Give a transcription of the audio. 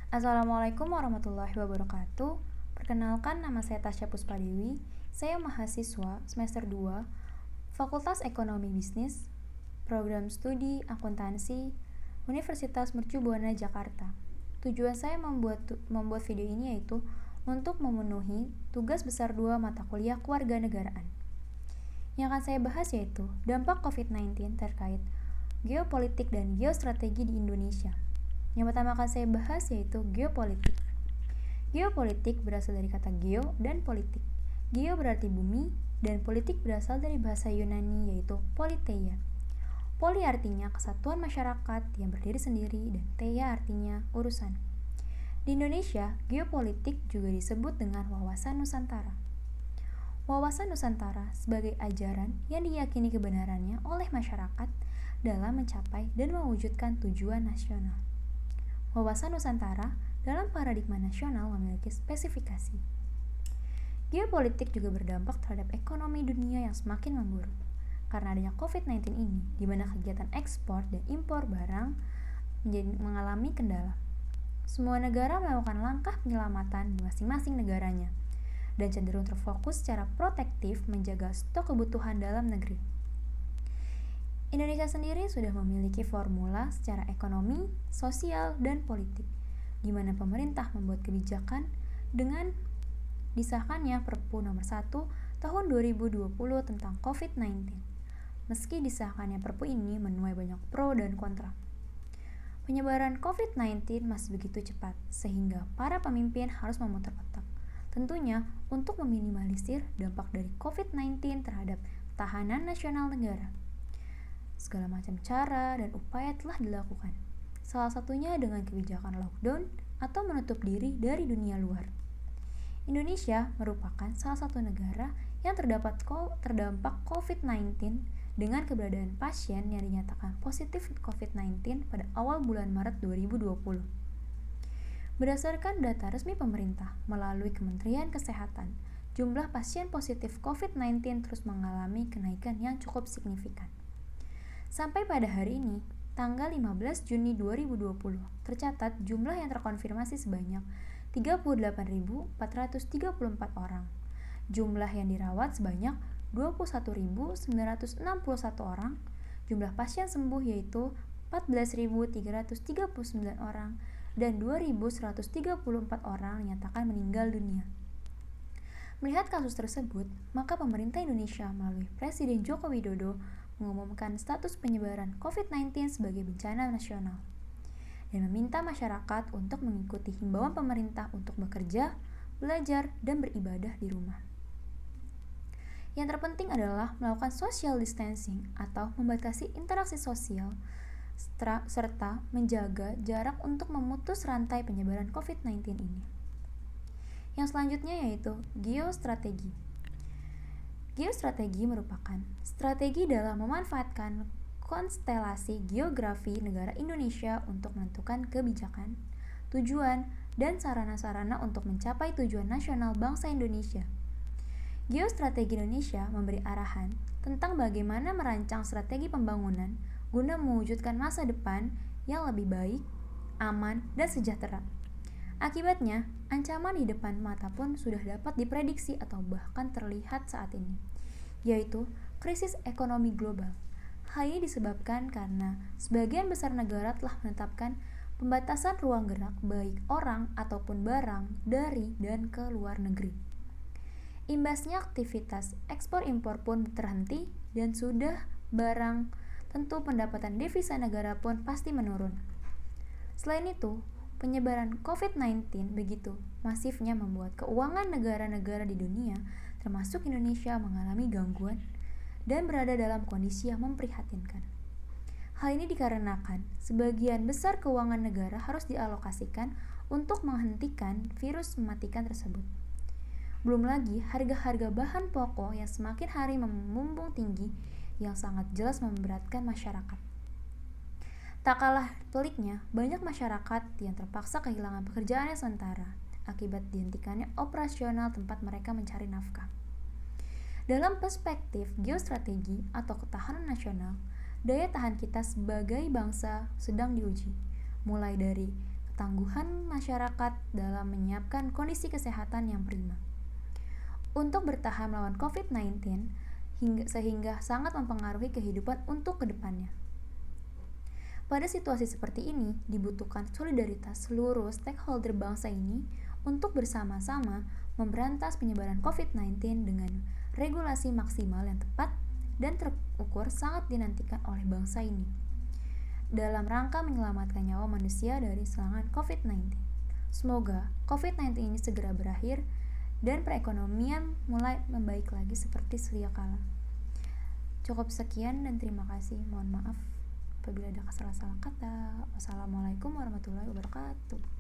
Assalamualaikum warahmatullahi wabarakatuh. Perkenalkan, nama saya Tasya Puspadewi. Saya mahasiswa semester 2, Fakultas Ekonomi Bisnis, Program Studi Akuntansi, Universitas Mercu Buana Jakarta. Tujuan saya membuat video ini yaitu untuk memenuhi tugas besar 2 mata kuliah kewarganegaraan. Yang akan saya bahas yaitu dampak COVID-19 terkait geopolitik dan geostrategi di Indonesia. Yang pertama akan saya bahas yaitu geopolitik. Geopolitik berasal dari kata geo dan politik. Geo berarti bumi dan politik berasal dari bahasa Yunani yaitu politeia. Poli artinya kesatuan masyarakat yang berdiri sendiri dan teia artinya urusan. Di Indonesia, geopolitik juga disebut dengan wawasan Nusantara. Wawasan Nusantara sebagai ajaran yang diyakini kebenarannya oleh masyarakat dalam mencapai dan mewujudkan tujuan nasional. Wawasan Nusantara dalam paradigma nasional memiliki spesifikasi. Geopolitik juga berdampak terhadap ekonomi dunia yang semakin memburuk. Karena adanya COVID-19 ini, di mana kegiatan ekspor dan impor barang mengalami kendala. Semua negara melakukan langkah penyelamatan di masing-masing negaranya, dan cenderung terfokus secara protektif menjaga stok kebutuhan dalam negeri. Indonesia sendiri sudah memiliki formula secara ekonomi, sosial, dan politik, di mana pemerintah membuat kebijakan dengan disahkannya Perpu Nomor 1 Tahun 2020 tentang COVID-19. Meski disahkannya Perpu ini menuai banyak pro dan kontra. Penyebaran COVID-19 masih begitu cepat, sehingga para pemimpin harus memutar otak. Tentunya untuk meminimalisir dampak dari COVID-19 terhadap tahanan nasional negara. Segala macam cara dan upaya telah dilakukan. Salah satunya dengan kebijakan lockdown atau menutup diri dari dunia luar. Indonesia merupakan salah satu negara yang terdampak COVID-19 dengan keberadaan pasien yang dinyatakan positif COVID-19 pada awal bulan Maret 2020. Berdasarkan data resmi pemerintah melalui Kementerian Kesehatan, jumlah pasien positif COVID-19 terus mengalami kenaikan yang cukup signifikan. Sampai pada hari ini, tanggal 15 Juni 2020, tercatat jumlah yang terkonfirmasi sebanyak 38.434 orang. Jumlah yang dirawat sebanyak 21.961 orang. Jumlah pasien sembuh yaitu 14.339 orang dan 2.134 orang dinyatakan meninggal dunia. Melihat kasus tersebut, maka pemerintah Indonesia melalui Presiden Joko Widodo mengumumkan status penyebaran COVID-19 sebagai bencana nasional dan meminta masyarakat untuk mengikuti himbauan pemerintah untuk bekerja, belajar, dan beribadah di rumah. Yang terpenting adalah melakukan social distancing atau membatasi interaksi sosial serta menjaga jarak untuk memutus rantai penyebaran COVID-19 ini. Yang selanjutnya yaitu geostrategi. Geostrategi merupakan strategi dalam memanfaatkan konstelasi geografi negara Indonesia untuk menentukan kebijakan, tujuan, dan sarana-sarana untuk mencapai tujuan nasional bangsa Indonesia. Geostrategi Indonesia memberi arahan tentang bagaimana merancang strategi pembangunan guna mewujudkan masa depan yang lebih baik, aman, dan sejahtera. Akibatnya, ancaman di depan mata pun sudah dapat diprediksi atau bahkan terlihat saat ini, yaitu krisis ekonomi global. Hal ini disebabkan karena sebagian besar negara telah menetapkan pembatasan ruang gerak baik orang ataupun barang dari dan ke luar negeri. Imbasnya aktivitas ekspor-impor pun terhenti dan sudah barang tentu pendapatan devisa negara pun pasti menurun. Selain itu, penyebaran COVID-19 begitu masifnya membuat keuangan negara-negara di dunia, termasuk Indonesia, mengalami gangguan dan berada dalam kondisi yang memprihatinkan. Hal ini dikarenakan sebagian besar keuangan negara harus dialokasikan untuk menghentikan virus mematikan tersebut. Belum lagi harga-harga bahan pokok yang semakin hari membumbung tinggi yang sangat jelas memberatkan masyarakat. Tak kalah peliknya, banyak masyarakat yang terpaksa kehilangan pekerjaannya sementara akibat dihentikannya operasional tempat mereka mencari nafkah. Dalam perspektif geostrategi atau ketahanan nasional, daya tahan kita sebagai bangsa sedang diuji, mulai dari ketangguhan masyarakat dalam menyiapkan kondisi kesehatan yang prima untuk bertahan melawan COVID-19 sehingga sangat mempengaruhi kehidupan untuk kedepannya. Pada situasi seperti ini, dibutuhkan solidaritas seluruh stakeholder bangsa ini untuk bersama-sama memberantas penyebaran COVID-19 dengan regulasi maksimal yang tepat dan terukur sangat dinantikan oleh bangsa ini dalam rangka menyelamatkan nyawa manusia dari serangan COVID-19. Semoga COVID-19 ini segera berakhir dan perekonomian mulai membaik lagi seperti sedia kala. Cukup sekian dan terima kasih. Mohon maaf apabila ada salah-salah kata. Wassalamualaikum warahmatullahi wabarakatuh.